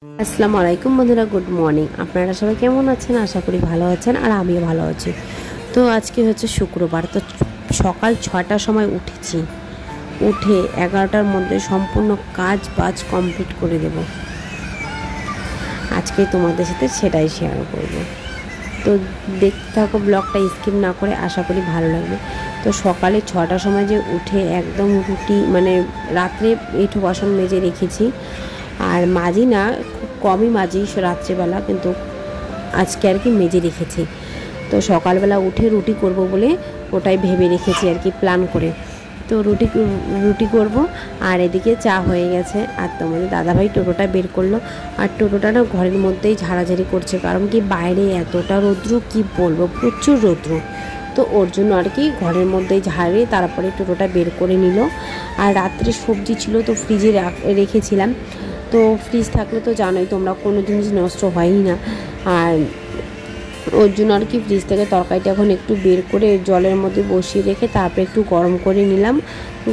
আসসালামু আলাইকুম বন্ধুরা, গুড মর্নিং। আপনারা সবাই কেমন আছেন? আশা করি ভালো আছেন, আর আমিও ভালো আছি। তো আজকে হচ্ছে শুক্রবার, তো সকাল 6টার সময় উঠেছি। উঠে 11টার মধ্যে সম্পূর্ণ কাজ বাজ কমপ্লিট করে দেব। আজকে তোমাদের সাথে সেটাই শেয়ার করব। তো দেখতে থাকো ব্লগটা, স্কিপ না করে, আশা করি ভালো লাগবে। তো সকালে 6টার সময় যে উঠে একদম রুটি মানে রাত্রে এঁঠো বাসন মেজে রেখেছি, আর মাজি না, খুব কমই মাজি রাত্রেবেলা, কিন্তু আজকে আর কি মেজে রেখেছি। তো সকালবেলা উঠে রুটি করব বলে ওটাই ভেবে রেখেছি আর কি, প্ল্যান করে। তো রুটি করব, আর এদিকে চা হয়ে গেছে। আর তোমাদের দাদাভাই টোটোটা বের করলো, আর টোটোটা না ঘরের মধ্যেই ঝাড়াঝাড়ি করছে, কারণ কি বাইরে এতটা রৌদ্র, কি বলবো, প্রচুর রৌদ্র। তো ওর জন্য আর কি ঘরের মধ্যেই ঝাড়িয়ে তারপরে টোটোটা বের করে নিল। আর রাত্রে সবজি ছিল, তো ফ্রিজে রেখেছিলাম। তো ফ্রিজ থাকলে তো জানোই তোমরা, কোনো জিনিস নষ্ট হয়ই না। আর ওর জন্য আর কি ফ্রিজ থেকে তরকারিটা এখন একটু বের করে জলের মধ্যে বসিয়ে রেখে তারপরে একটু গরম করে নিলাম।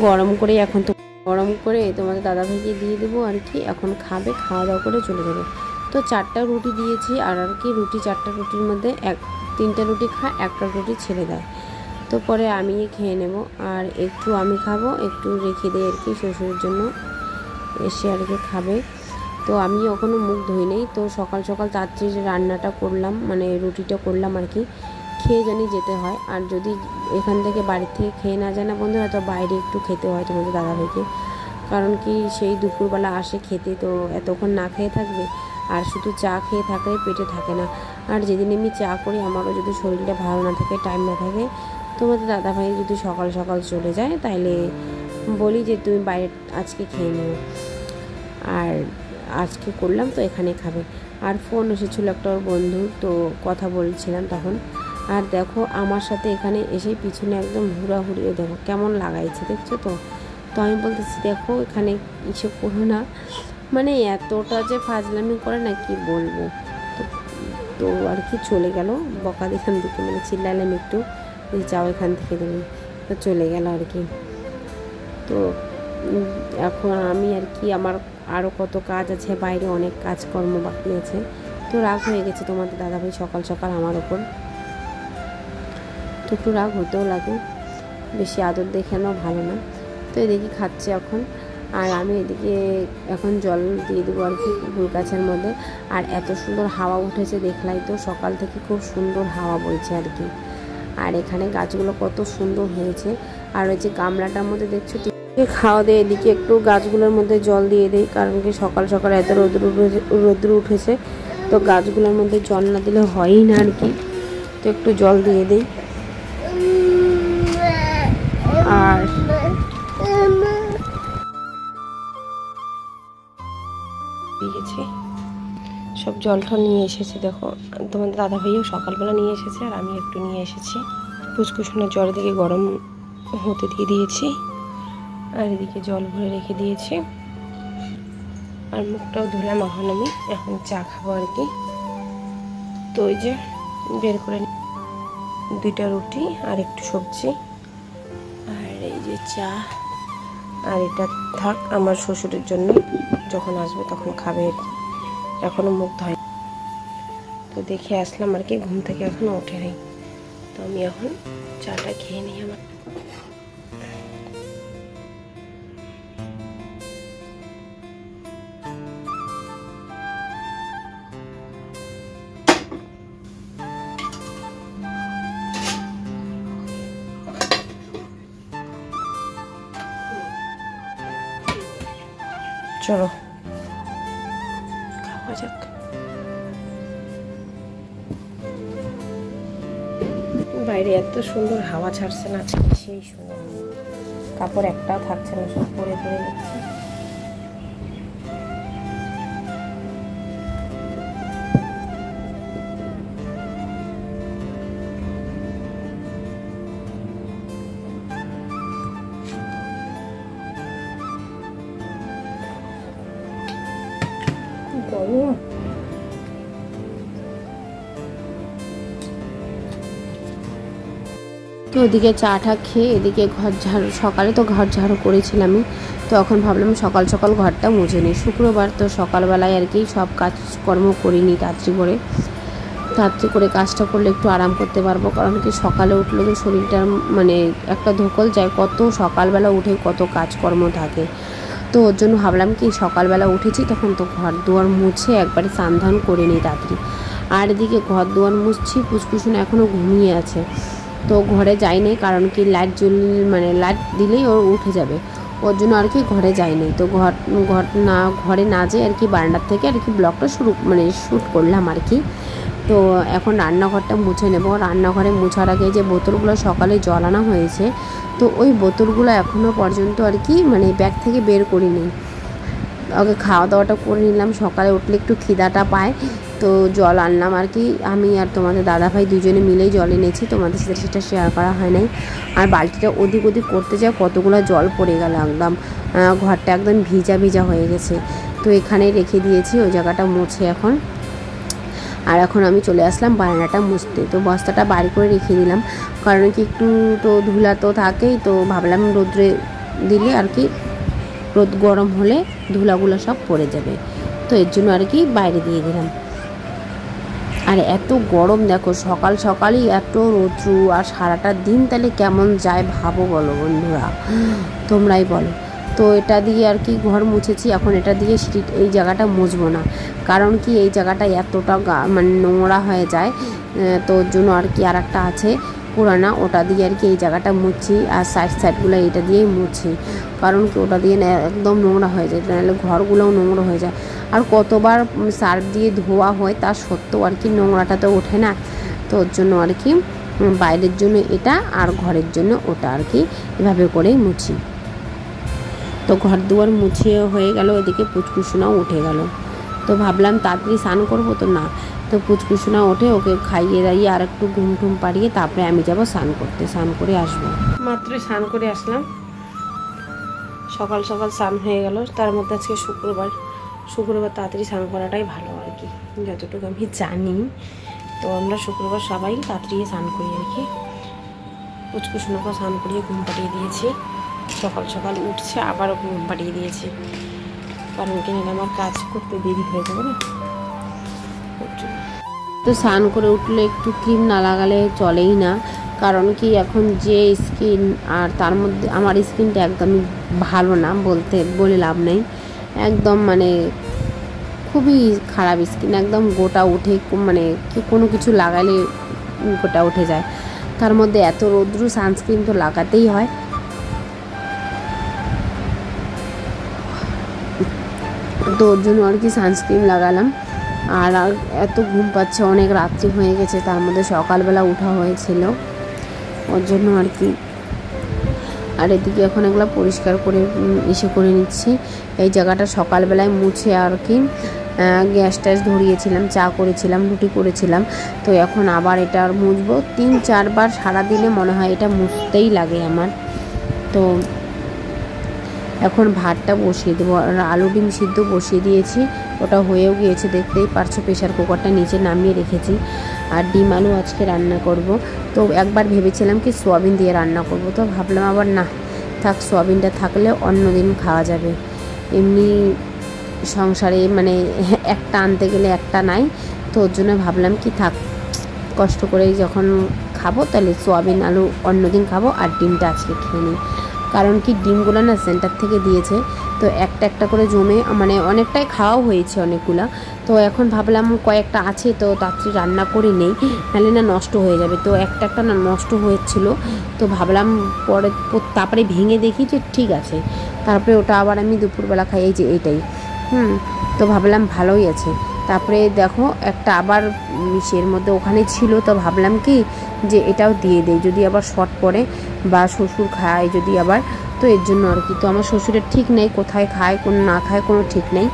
গরম করে এখন তো গরম করে তোমাদের দাদাভাইকে দিয়ে দেবো আর কি। এখন খাবে, খাওয়া দাওয়া করে চলে যাবে। তো 4টা রুটি দিয়েছি, আর কি 4টা রুটির মধ্যে 3টা রুটি খায়, 1টা রুটি ছেড়ে দেয়। তো পরে আমি খেয়ে নেব, আর একটু আমি খাবো, একটু রেখে দেয় আর কি শ্বশুরের জন্য, এসে আর কি খাবে। তো আমি এখনও মুখ ধুই নেই। তো সকাল সকাল তাড়াতাড়ি রান্নাটা করলাম, মানে রুটিটা করলাম আর কি, খেয়ে জানি যেতে হয়। আর যদি এখান থেকে বাড়ির থেকে খেয়ে না যায় না বন্ধুরা, তো বাইরে একটু খেতে হয় তোমাদের দাদাভাইকে। কারণ কি সেই দুপুরবেলা আসে খেতে, তো এতক্ষণ না খেয়ে থাকবে, আর শুধু চা খেয়ে থাকলে পেটে থাকে না। আর যেদিন আমি চা করি, আমারও যদি শরীরটা ভালো না থাকে, টাইম না থাকে, তোমাদের দাদাভাই যদি সকাল সকাল চলে যায়, তাইলে বলি যে তুমি বাইরে আজকে খেয়ে নিও। আর আজকে করলাম তো এখানে খাবে। আর ফোন এসেছিলো একটা ওর বন্ধু, তো কথা বলছিলাম তখন। আর দেখো আমার সাথে এখানে এসে পিছনে একদম হুড়াহুড়ি, দেখো কেমন লাগাইছে, দেখছো তো। তো আমি বলতেছি দেখো এখানে ইসে করো না, মানে এতটা যে ফাজলামি করে না, কি বলবো। তো তো আর কি চলে গেল বকা এখান থেকে, মানে চিল্লালাম একটু যে যাও এখান থেকে তুমি, তো চলে গেল আর কি। তো এখন আমি আর কি, আমার আরও কত কাজ আছে, বাইরে অনেক কাজকর্ম বাকি আছে। তো রাগ হয়ে গেছে তোমাদের দাদাভাই সকাল সকাল আমার ওপর। তো একটু রাগ হতেও লাগে, বেশি আদর দেখানো ভালো না। তো এদিকে খাচ্ছে এখন, আর আমি এদিকে এখন জল দিয়ে দেবো আর কি ফুল গাছের মধ্যে। আর এত সুন্দর হাওয়া উঠেছে দেখলাই তো, সকাল থেকে খুব সুন্দর হাওয়া বইছে আর কি। আর এখানে গাছগুলো কত সুন্দর হয়েছে। আর ওই যে গামলাটার মধ্যে দেখছো, খাওয়া দিয়ে এদিকে একটু গাছগুলোর মধ্যে জল দিয়ে দিই, কারণ কি সকাল সকাল এত রৌদ্র উঠেছে, তো গাছগুলোর মধ্যে জল না দিলে হয়ই না আর কি। তো একটু জল দিয়ে দিই। আর দিয়েছি সব জল টল নিয়ে এসেছে, দেখো তোমাদের দাদা ভাইও সকালবেলা নিয়ে এসেছে, আর আমি একটু নিয়ে এসেছি। ফুসকুসনের জল দিকে গরম হতে দিয়ে দিয়েছি, আর এদিকে জল ভরে রেখে দিয়েছি। আর মুখটাও ধুলাম এখন চা খাবো আর কি। তো ওই যে বের করে 2টা রুটি আর একটু সবজি, আর এই যে চা। আর এটা থাক আমার শ্বশুরের জন্য, যখন আসবে তখন খাবে। এখনও মুখ ধোয়। তো দেখে আসলাম আর কি, ঘুম থেকে এখনও ওঠে নেই। তো আমি এখন চাটা খেয়ে নিই আমার। চলো খাওয়া যাক। বাইরে এত সুন্দর হাওয়া ছাড়ছে না আজকে, সেই সুন্দর। কাপড় একটাও থাকছে না, সব পরে পরে যাচ্ছে। গরম। তো ওদিকে চাটা খেয়ে এদিকে ঘর ঝাড়ু, সকালে তো ঘর ঝাড়ু করেছিলামই, তো এখন ভাবলাম সকাল সকাল ঘরটা মুছে নিই। শুক্রবার তো সকালবেলায় আর কি সব কাজকর্ম করিনি, তাড়াতাড়ি করে কাজটা করলে একটু আরাম করতে পারবো। কারণ কি সকালে উঠলে তো শরীরটার মানে একটা ধকল যায়, কত সকালবেলা উঠে কত কাজকর্ম থাকে। তো ওর জন্য ভাবলাম কি সকালবেলা উঠেছি তখন তো ঘর দুয়ার মুছে একবারে স্নান ধান করে নিই তাড়াতাড়ি। আর এদিকে ঘর দুয়ার মুছছি, পুচকুসুন এখনও ঘুমিয়ে আছে, তো ঘরে যাইনি। কারণ কি লাইট লাইট দিলেই ও উঠে যাবে, ওর জন্য আর কি ঘরে যাইনি। তো ঘরে না যেয়ে আর কি বারান্দার থেকে আর কি ব্লগটা শ্যুট করলাম আর কি। তো এখন রান্নাঘরটা মুছে নেব। রান্নাঘরে মোছার আগে যে বোতলগুলো সকালে জল আনা হয়েছে, তো ওই বোতলগুলো এখনও পর্যন্ত আর কি ব্যাগ থেকে বের করিনি। ওকে খাওয়া দাওয়াটা করে নিলাম, সকালে উঠলে একটু খিদাটা পায়, তো জল আনলাম আর কি। আমি আর তোমাদের দাদাভাই দুজনে মিলেই জল এনেছি, তোমাদের সাথে সেটা শেয়ার করা হয় নাই। আর বালতিটা ওদিক করতে যায়, কতগুলো জল পড়ে গেল, একদম ঘরটা একদম ভিজা ভিজা হয়ে গেছে। তো এখানেই রেখে দিয়েছি, ওই জায়গাটা মুছে এখন। আর এখন আমি চলে আসলাম বারান্দাটা মুছতে। তো বস্তাটা বাড়ি করে রেখে দিলাম, কারণ কি একটু তো ধুলা তো থাকেই, তো ভাবলাম রোদ্রে দিলে আর কি রোদ গরম হলে ধুলাগুলো সব পড়ে যাবে, তো এর জন্য আর কি বাইরে দিয়ে দিলাম। আর এত গরম দেখো, সকাল সকালই এত রৌদ্র, আর সারাটা দিন তাহলে কেমন যায় ভাবো বলো বন্ধুরা, তোমরাই বলো। তো এটা দিয়ে আর কি ঘর মুছেছি, এখন এটা দিয়ে এই জায়গাটা মুছবো না, কারণ কি এই জায়গাটা এতটা নোংরা হয়ে যায়। তো ওর জন্য আর কি আর একটা আছে পুরানা, ওটা দিয়ে আর কি এই জায়গাটা মুছছি, আর সাইডগুলো এটা দিয়েই মুছি। কারণ কি ওটা দিয়ে না একদম নোংরা হয়ে যায়, নাহলে ঘরগুলোও নোংরা হয়ে যায়। আর কতবার সার্ফ দিয়ে ধোয়া হয় তা সত্ত্বেও আর কি নোংরাটা তো ওঠে না। তো ওর জন্য আর কি বাইরের জন্য এটা আর ঘরের জন্য ওটা আর কি এভাবে করেই মুছি। তো ঘর দুয়ার মুছিয়ে হয়ে গেল, এদিকে পুচকুসোনাও উঠে গেল। তো ভাবলাম তাড়াতাড়ি স্নান করবো, তো না, তো পুচকুসোনা ওঠে, ওকে খাইয়ে দাইয়ে আর একটু ঘুম পাড়িয়ে তারপরে আমি যাব স্নান করতে, স্নান করে আসবো। মাত্র স্নান করে আসলাম, সকাল সকাল স্নান হয়ে গেল। তার মধ্যে আজকে শুক্রবার তাড়াতাড়ি স্নান করাটাই ভালো আর কি, যতটুকু আমি জানি। তো আমরা শুক্রবার সবাই তাড়াতাড়ি স্নান করি আর কি। পুচকুসোনাকে স্নান করিয়ে ঘুম পাড়িয়ে দিয়েছি, সকাল সকাল উঠছে, আবারও ঘুম পাড়িয়ে দিয়েছি, কারণ কিনা আমার কাজ করতে দেরি হয়ে যাবে না। তো স্নান করে উঠলে একটু ক্রিম না লাগালে চলেই না, কারণ কি এখন যে স্কিন, আর তার মধ্যে আমার স্কিনটা একদমই ভালো না, বলে লাভ নেই, একদম খুবই খারাপ স্কিন, একদম গোটা উঠে কোনো কিছু লাগালে গোটা উঠে যায়। তার মধ্যে এত রৌদ্র, সানস্ক্রিন তো লাগাতেই হয়। তো ওর জন্য আর কি সানস্ক্রিন লাগালাম। আর এত ঘুম পাচ্ছে, অনেক রাত্রি হয়ে গেছে, তার মধ্যে সকালবেলা ওঠা হয়েছিল, ওর জন্য আর কি। আর এদিকে এখন এগুলো পরিষ্কার করে করে নিচ্ছি। এই জায়গাটা সকালবেলায় মুছে আর কি গ্যাস ট্যাস ধরিয়েছিলাম, চা করেছিলাম, রুটি করেছিলাম। তো এখন আবার এটা মুছবো, 3-4 বার সারাদিনে মনে হয় এটা মুছতেই লাগে আমার। তো এখন ভাতটা বসিয়ে দেবো, আর আলু ডিম সিদ্ধ বসিয়ে দিয়েছি, ওটা হয়েও গিয়েছে, দেখতেই পারছো। প্রেশার কুকারটা নিচে নামিয়ে রেখেছি। আর ডিম আলু আজকে রান্না করব। তো একবার ভেবেছিলাম কি সোয়াবিন দিয়ে রান্না করব, তো ভাবলাম আবার না থাক, সোয়াবিনটা থাকলে অন্য দিন খাওয়া যাবে। এমনি সংসারে একটা আনতে গেলে একটা নাই, তো ওর জন্য ভাবলাম কি থাক, কষ্ট করে যখন খাবো তাহলে সোয়াবিন আলু অন্য দিন খাবো, আর ডিমটা আজকে খেয়ে নিই। কারণ কি ডিমগুলো না সেন্টার থেকে দিয়েছে, তো একটা করে জমে অনেকটাই খাওয়াও হয়েছে অনেকগুলা। তো এখন ভাবলাম কয়েকটা আছে, তো তাড়াতাড়ি রান্না করে নেই, নাহলে না নষ্ট হয়ে যাবে। তো একটা না নষ্ট হয়েছিল, তো ভাবলাম তারপরে ভেঙে দেখি যে ঠিক আছে, তারপরে ওটা আবার আমি দুপুরবেলা খাই, এই যে এইটাই। তো ভাবলাম ভালোই আছে। তারপরে দেখো একটা আবার মিশের মধ্যে ওখানে ছিল, তো ভাবলাম কি যে এটাও দিয়ে দেয়, যদি আবার শর্ট পড়ে বা শ্বশুর খায় যদি আবার, তো এর জন্য আর কি। তো আমার শ্বশুরের ঠিক নেই, কোথায় খায় কোন না খায় কোনো ঠিক নেই,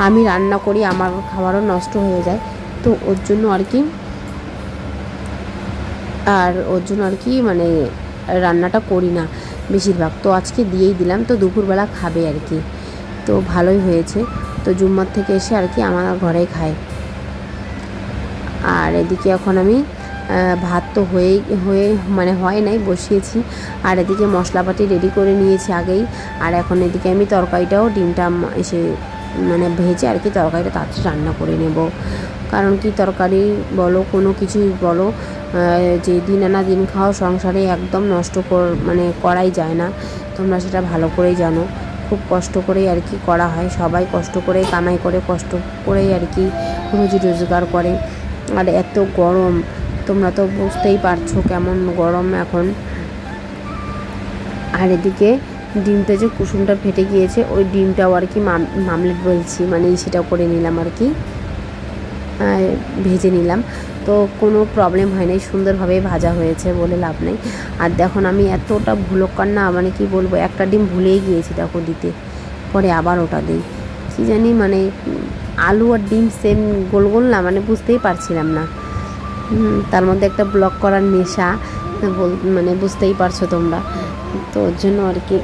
আমি রান্না করি আমার খাবারও নষ্ট হয়ে যায়, তো ওর জন্য আর কি রান্নাটা করি না বেশিরভাগ। তো আজকে দিয়েই দিলাম, তো দুপুরবেলা খাবে আর কি, তো ভালোই হয়েছে। তো জুম্মার থেকে এসে আর কি আমার ঘরেই খায়। আর এদিকে এখন আমি ভাত তো হয়ে মানে হয় নাই, বসিয়েছি। আর এদিকে মশলাপাতি রেডি করে নিয়েছি আগেই। আর এখন এদিকে আমি তরকারিটাও ডিমটা এসে মানে ভেজে আর কি তরকারিটা তাড়াতাড়ি রান্না করে নেব। কারণ কি তরকারি বলো কোনো কিছুই বলো, যে দিন আনা দিন খাওয়া সংসারে একদম নষ্ট মানে করাই যায় না, তোমরা সেটা ভালো করেই জানো। খুব কষ্ট করেই আর কি করা হয়, সবাই কষ্ট করেই কামাই করে, কষ্ট করেই আর কি রুজি রোজগার করে। আর এত গরম, তোমরা তো বুঝতেই পারছো কেমন গরম এখন। আর এদিকে ডিমটা যে কুসুমটা ফেটে গিয়েছে, ওই ডিমটাও আর কি মামলেট বলছি, মানে সেটাও করে নিলাম আর কি, ভেজে নিলাম। তো কোনো প্রবলেম হয় নাই, সুন্দরভাবে ভাজা হয়েছে বলে লাভ নেই। আর দেখুন আমি এতটা ভুলক্কর না, মানে কি বলবো, একটা ডিম ভুলেই গিয়েছি দেখো দিতে, পরে আবার ওটা দিই। কী জানি মানে আলু আর ডিম সেম গোল গোল না, মানে বুঝতেই পারছিলাম না। তার মধ্যে একটা ব্লক করার নেশা, মানে বুঝতেই পারছো তোমরা। তো ওর জন্য আর কি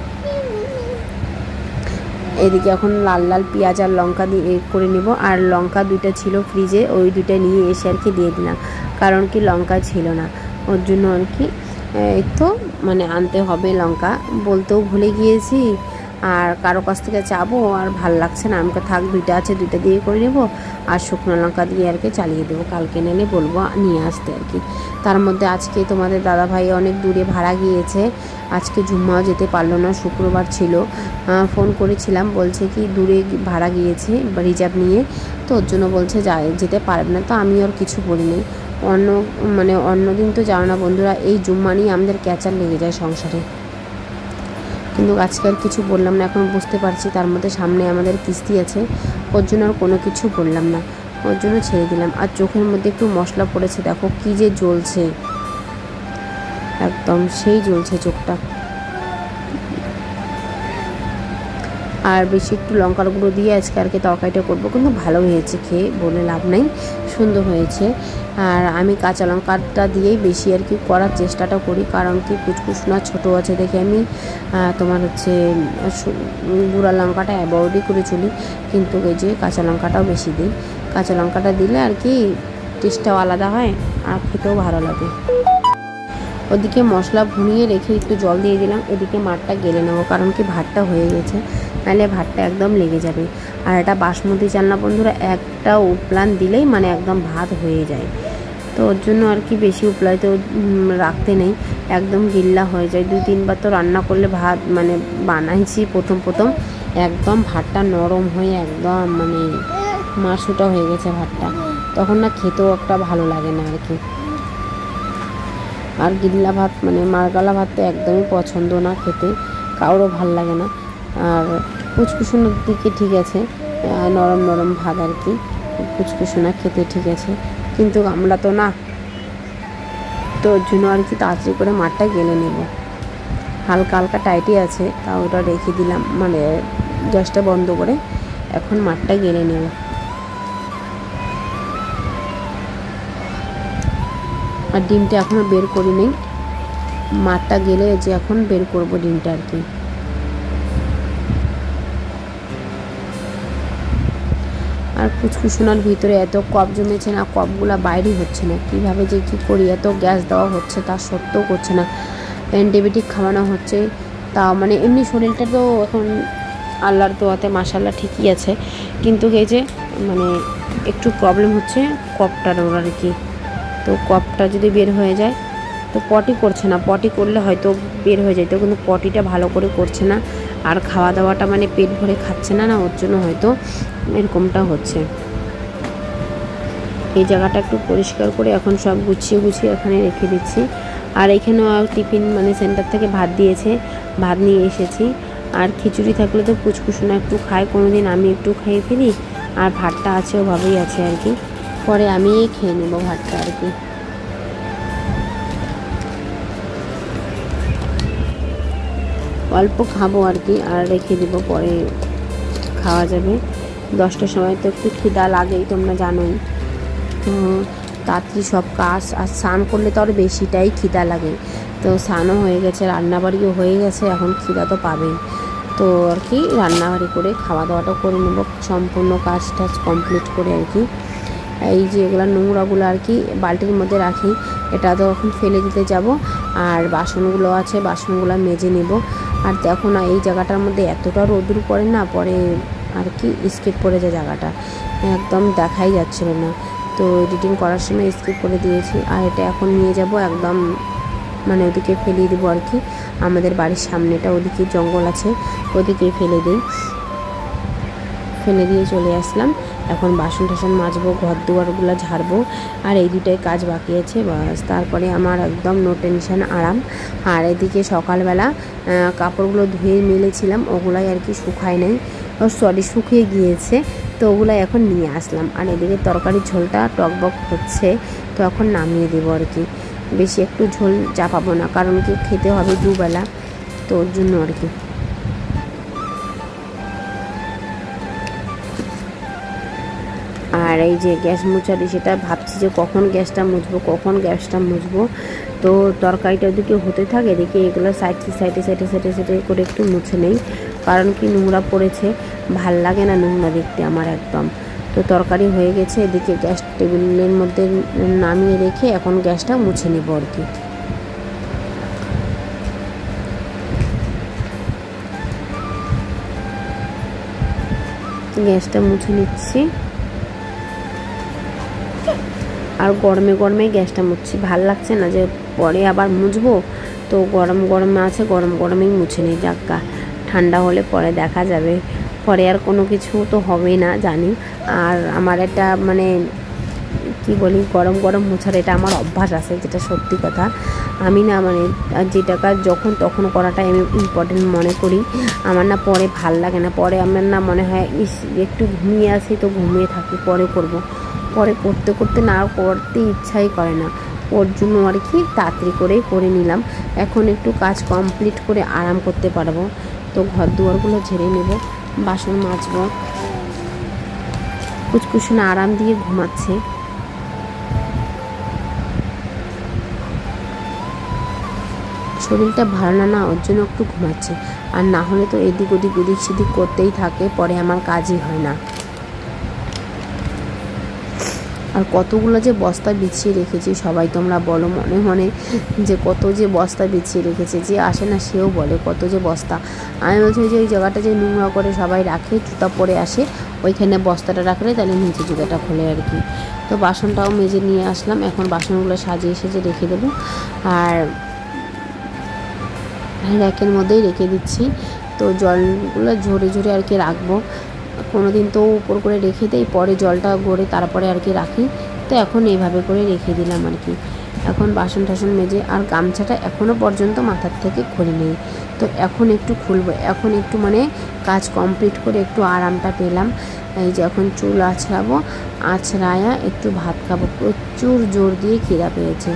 এদিকে এখন লাল লাল পেঁয়াজ আর লঙ্কা দিয়ে করে নেব। আর লঙ্কা দুইটা ছিল ফ্রিজে, ওই দুইটা নিয়ে এসে আর কি দিয়ে দিলাম, কারণ কি লঙ্কা ছিল না, ওর জন্য আর কি এই তো মানে আনতে হবে লঙ্কা, বলতেও ভুলে গিয়েছি। আর কারো কাছ থেকে চাবো আর ভাল লাগছে না, আমাকে থাক দুইটা আছে দুইটা দিয়ে করে নেব। আর শুকনো লঙ্কা দিয়ে আর কি চালিয়ে দেবো, কালকে নেলে বলবো নিয়ে আসতে আর কি। তার মধ্যে আজকে তোমাদের দাদাভাই অনেক দূরে ভাড়া গিয়েছে, আজকে জুম্মাও যেতে পারলো না, শুক্রবার ছিল। ফোন করেছিলাম, বলছে কি দূরে ভাড়া গিয়েছে রিজার্ভ নিয়ে, তো ওর জন্য বলছে যেতে পারবে না। তো আমি ওর কিছু বলিনি। অন্য দিন তো যাও না বন্ধুরা, এই জুম্মা নিয়ে আমাদের ক্যাচার লেগে যায় সংসারে, কিন্তু আজকে আর কিছু বললাম না। এখন বুঝতে পারছি তার মধ্যে সামনে আমাদের কিস্তি আছে, ওর জন্য আর কোনো কিছু বললাম না, ওর জন্য ছেড়ে দিলাম। আর চোখের মধ্যে একটু মশলা পড়েছে, দেখো কি যে জ্বলছে, একদম সেই জ্বলছে চোখটা। আর বেশি একটু লঙ্কার গুঁড়ো দিয়ে আজকে আর কি তরকারিটা করবো, কিন্তু ভালো হয়েছে, খেয়ে বলে লাভ নেই, সুন্দর হয়েছে। আর আমি কাঁচা লঙ্কাটা দিয়েই বেশি আর কি করার চেষ্টাটা করি, কারণ কি কুচকুচনা ছোটো আছে দেখে আমি তোমার হচ্ছে গুঁড়া লঙ্কাটা অ্যাভয়েডই করে চলি, কিন্তু এই যে কাঁচা লঙ্কাটাও বেশি দিই। কাঁচা লঙ্কাটা দিলে আর কি টেস্টটাও আলাদা হয় আর খেতেও ভালো লাগে। ওদিকে মশলা ভুনিয়ে রেখে একটু জল দিয়ে দিলাম, এদিকে মাঠটা গেলে নেবো, কারণ কি ভাতটা হয়ে গেছে, নাহলে ভাতটা একদম লেগে যাবে। আর এটা বাসমতি চাল না বন্ধুরা, একটা উপলান দিলেই মানে একদম ভাত হয়ে যায়, তো ওর জন্য আর কি বেশি উপলাইতে রাখতে নেই, একদম গিল্লা হয়ে যায়। 2-3 বার তো রান্না করলে ভাত মানে বানাইছি প্রথম একদম ভাতটা নরম হয়ে একদম মানে মাসুটা হয়ে গেছে ভাতটা, তখন না খেতেও একটা ভালো লাগে না আর কি। আর গিল্লা ভাত মানে মারগালা ভাত তো একদমই পছন্দ না, খেতে কারোরও ভাল লাগে না। আর কুচকুচুনোর দিকে ঠিক আছে, নরম নরম ভাত আর কি, কুচকুচুনা খেতে ঠিক আছে, কিন্তু আমরা তো না, তো ওর জন্য আর কি তাড়াতাড়ি করে মাঠটা গেলে নেব। হালকা হালকা টাইটই আছে, তা ওটা রেখে দিলাম, মানে গ্যাসটা বন্ধ করে এখন মাঠটা গেলে নেব। আর ডিমটা এখনও বের করি নেই, মাঠটা গেলে যে এখন বের করব ডিমটা আর কি। আর কুচকুচুনার ভিতরে এত কপ জমেছে না, কপগুলো বাইরেই হচ্ছে না, কীভাবে যে কী করি, এত গ্যাস দেওয়া হচ্ছে তা সত্ত্বেও করছে না, অ্যান্টিবায়োটিক খাওয়ানো হচ্ছে, তা মানে এমনি শরীরটা তো এখন আল্লাহর দোয়াতে মাশাআল্লাহ ঠিকই আছে, কিন্তু এই যে মানে একটু প্রবলেম হচ্ছে কপটার ওর আর কি। তো কপটা যদি বের হয়ে যায়, তো পটি করছে না, পটি করলে হয়তো বের হয়ে যেত, কিন্তু পটিটা ভালো করে করছে না, আর খাওয়া দাওয়াটা মানে পেট ভরে খাচ্ছে না, ওর জন্য হয়তো এরকমটা হচ্ছে। এই জায়গাটা একটু পরিষ্কার করে এখন সব গুছিয়ে এখানে রেখে দিচ্ছি। আর এখানেও টিফিন মানে সেন্টার থেকে ভাত দিয়েছে, ভাত নিয়ে এসেছি। আর খিচুড়ি থাকলে তো কুচকুচুনা একটু খায়, কোনো দিন আমি একটু খেয়ে ফেলি, আর ভাতটা আছে ওভাবেই আছে আর কি, পরে আমি খেয়ে নেবো ভাতটা আর কি। অল্প খাবো আর কি, আর রেখে দেবো, পরে খাওয়া যাবে। 10টার সময় তো একটু খিদা লাগেই, তোমরা জানোই। তো তাড়াতাড়ি সব কাজ, আর স্নান করলে তো আরও বেশিটাই খিদা লাগে। তো স্নানও হয়ে গেছে, রান্নাবাড়িও হয়ে গেছে, এখন খিদা তো পাবেই। তো আর কি রান্নাবাড়ি করে খাওয়া দাওয়াটা করে নেব, সম্পূর্ণ কাজ টাজ কমপ্লিট করে আর কি। এই যে এগুলো নোংরাগুলো আর কি বালতির মধ্যে রাখি, এটা তো এখন ফেলে দিতে যাব। আর বাসনগুলো আছে, বাসনগুলো মেজে নেব। আর দেখো না এই জায়গাটার মধ্যে এতটা রোদ্দুর পড়ে না, পরে আর কি স্কিপ করে যায় জায়গাটা, একদম দেখাই যাচ্ছিল না। তো এডিটিং করার সময় স্কিপ করে দিয়েছি। আর এটা এখন নিয়ে যাব একদম মানে ওদিকে ফেলিয়ে দেবো আর কি, আমাদের বাড়ির সামনেটা ওদিকে জঙ্গল আছে, ওদিকে ফেলে দিই। ফেলে দিয়ে চলে আসলাম। এখন বাসন টাসন মাজবো, ঘর দুয়ারগুলো ঝাড়বো, আর এই দুটাই কাজ বাকি আছে বাস, তারপরে আমার একদম নো টেনশন, আরাম। আর এদিকে সকালবেলা কাপড়গুলো ধুয়ে মেলেছিলাম, ওগুলাই আর কি শুকায় নাই, শুকিয়ে গিয়েছে, তো ওগুলাই এখন নিয়ে আসলাম। আর এদিকে তরকারির ঝোলটা টকবক হচ্ছে, তো এখন নামিয়ে দেবো আর কি। বেশি একটু ঝোল চাপাবো না, কারণ কি খেতে হবে দুবেলা, তো ওর জন্য আর কি। আর এই যে গ্যাস মুছারি, সেটা ভাবছি যে কখন গ্যাসটা মুছবো। তো তরকারিটা ওদিকে হতে থাকে, এদিকে এগুলো সাইডে করে একটু মুছে নেই, কারণ কি নোংরা পড়েছে, ভাল লাগে না নোংরা দেখতে আমার একদম। তো তরকারি হয়ে গেছে, এদিকে গ্যাস টেবিলের মধ্যে নামিয়ে রেখে এখন গ্যাসটা মুছে নেব আর কি। গ্যাসটা মুছে নিচ্ছি, আর গরমে গরমে গ্যাসটা মুছছি, ভাল লাগছে না যে পরে আবার মুছবো, তো গরম আছে, গরমেই মুছে নিই। যাক্কা, ঠান্ডা হলে পরে দেখা যাবে, পরে আর কোনো কিছু তো হবেই না জানি। আর আমার একটা মানে কি বলি, গরম মোছার এটা আমার অভ্যাস আছে, যেটা সত্যি কথা। আমি না মানে যেটাকে যখন তখন করাটাই আমি ইম্পর্টেন্ট মনে করি। আমার না পরে ভাল লাগে না, পরে আমার না মনে হয় একটু ঘুমিয়ে আসি, তো ঘুমিয়ে থাকি, পরে করব। পরে করতে না করতে ইচ্ছাই করে না, ওর জন্য আর কি তাড়াতাড়ি করেই করে নিলাম। এখন একটু কাজ কমপ্লিট করে আরাম করতে পারবো। তো ঘর দুয়ারগুলো ঝেড়ে নেব, বাসন মাজবো। কুচকুচনা আরাম দিয়ে ঘুমাচ্ছে। শরীরটা ভালো না, ওর জন্য একটু ঘুমাচ্ছে। আর না হলে তো এদিক সেদিক করতেই থাকে, পরে আমার কাজই হয় না। আর কতগুলো যে বস্তা বিছিয়ে রেখেছি, সবাই তোমরা বলো মনে মনে যে কত যে বস্তা বিছিয়ে রেখেছে, যে আসে না সেও বলে কত যে বস্তা। আমি বলছি যে ওই জায়গাটা যে নোংরা করে সবাই রাখে, জুতা পরে আসে, ওইখানে বস্তাটা রাখলে তাহলে নিচে জুতাটা খোলে আর কি। তো বাসনটাও মেজে নিয়ে আসলাম, এখন বাসনগুলো সাজিয়ে রেখে দেবো। আর র্যাকের মধ্যেই রেখে দিচ্ছি। তো জলগুলো ঝরে আর কি রাখবো। কোনো দিন তো উপর করে রেখে দেই, পরে জলটা গড়ে তারপরে আর কি রাখি। তো এখন এইভাবে করে রেখে দিলাম আর কি। এখন বাসন টাসন মেজে, আর গামছাটা এখনও পর্যন্ত মাথার থেকে খুলে নেই, তো এখন একটু খুলবো। এখন একটু মানে কাজ কমপ্লিট করে একটু আরামটা পেলাম। এই যে এখন চুল আছড়ায়া একটু ভাত খাবো, প্রচুর জোর দিয়ে খিদা পেয়েছে।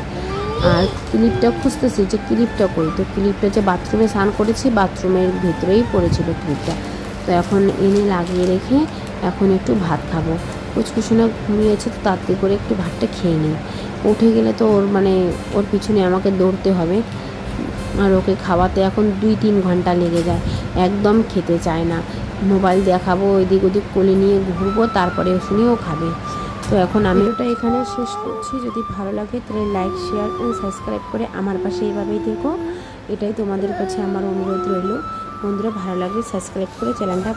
আর ক্লিপটা খুঁজতেছি যে ক্লিপটা কই, তো ক্লিপটা যে বাথরুমে স্নান করেছি, বাথরুমের ভিতরেই পড়েছিল ক্লিপটা। তো এখন এনে লাগিয়ে রেখে এখন একটু ভাত খাবো। কুচকুচুনা ঘুমিয়েছে, তো তাড়াতাড়ি করে একটু ভাতটা খেয়ে নিই। উঠে গেলে তো ওর পিছনে আমাকে দৌড়তে হবে, আর ওকে খাওয়াতে এখন 2-3 ঘন্টা লেগে যায়, একদম খেতে চায় না। মোবাইল দেখাবো, ওইদিক ওদিক কোলে নিয়ে ঘুরবো, তারপরে শুনিও খাবে। তো এখন আমি ওটা এখানে শেষ করছি। যদি ভালো লাগে তাহলে লাইক, শেয়ার অ্যান্ড সাবস্ক্রাইব করে আমার পাশে এইভাবেই দেখো, এটাই তোমাদের কাছে আমার অনুরোধ রইল। বন্ধুরা ভালো লাগলে সাবস্ক্রাইব করে চ্যানেলটা